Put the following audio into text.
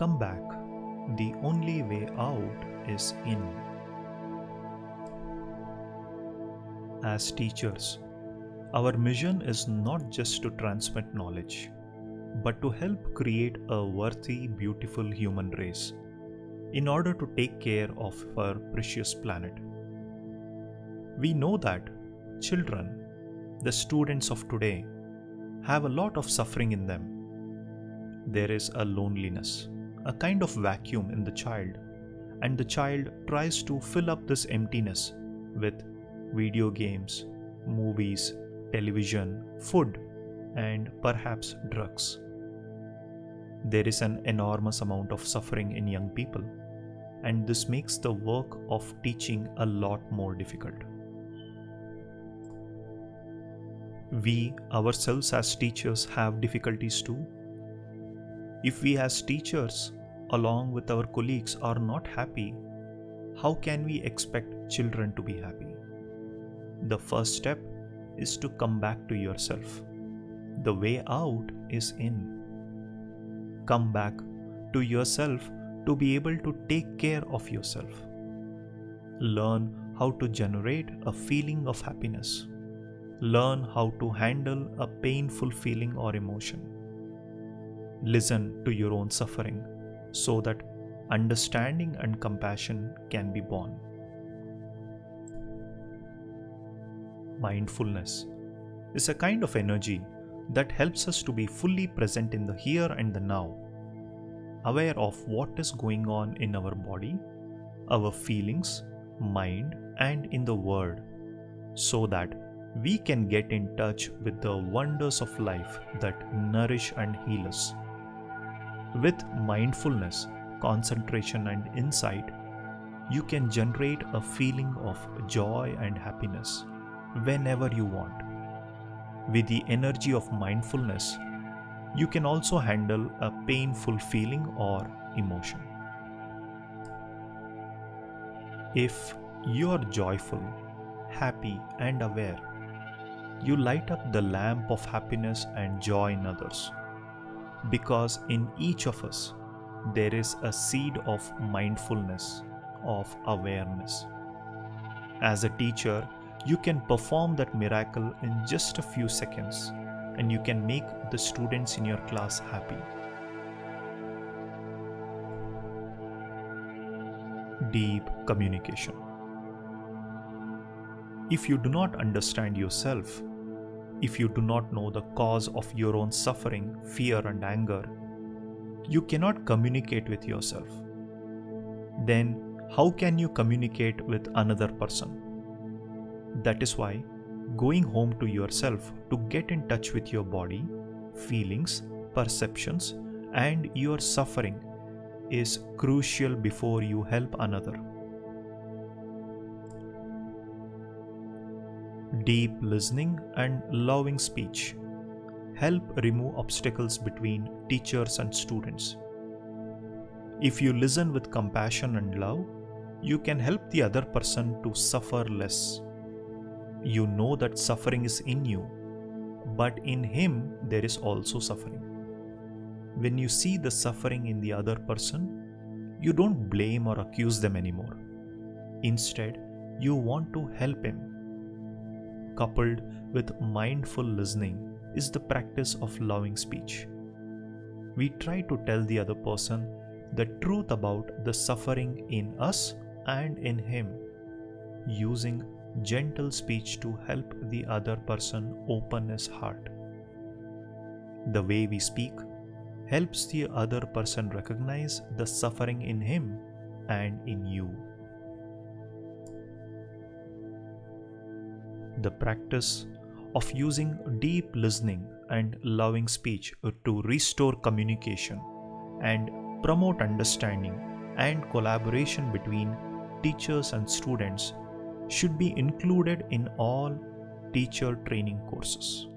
come back. The only way out is in. As teachers, our mission is not just to transmit knowledge, but to help create a worthy, beautiful human race in order to take care of our precious planet. We know that children, the students of today, have a lot of suffering in them. There is a loneliness, a kind of vacuum in the child, and the child tries to fill up this emptiness with video games, movies, television, food, and perhaps drugs. There is an enormous amount of suffering in young people, and this makes the work of teaching a lot more difficult. We ourselves as teachers have difficulties too. If we as teachers, along with our colleagues, are not happy, how can we expect children to be happy? The first step is to come back to yourself. The way out is in. Come back to yourself to be able to take care of yourself. Learn how to generate a feeling of happiness. Learn how to handle a painful feeling or emotion. Listen to your own suffering so that understanding and compassion can be born. Mindfulness is a kind of energy that helps us to be fully present in the here and the now, aware of what is going on in our body, our feelings, mind, and in the world, so that we can get in touch with the wonders of life that nourish and heal us. With mindfulness, concentration, and insight, you can generate a feeling of joy and happiness whenever you want. With the energy of mindfulness, you can also handle a painful feeling or emotion. If you are joyful, happy, and aware, you light up the lamp of happiness and joy in others. Because in each of us, there is a seed of mindfulness, of awareness. As a teacher, you can perform that miracle in just a few seconds, and you can make the students in your class happy. Deep communication. If you do not understand yourself, if you do not know the cause of your own suffering, fear, and anger, you cannot communicate with yourself. Then, how can you communicate with another person? That is why going home to yourself to get in touch with your body, feelings, perceptions, and your suffering is crucial before you help another. Deep listening and loving speech help remove obstacles between teachers and students. If you listen with compassion and love, you can help the other person to suffer less. You know that suffering is in you, but in him there is also suffering. When you see the suffering in the other person, you don't blame or accuse them anymore. Instead, you want to help him. Coupled with mindful listening is the practice of loving speech. We try to tell the other person the truth about the suffering in us and in him, using gentle speech to help the other person open his heart. The way we speak helps the other person recognize the suffering in him and in you. The practice of using deep listening and loving speech to restore communication and promote understanding and collaboration between teachers and students should be included in all teacher training courses.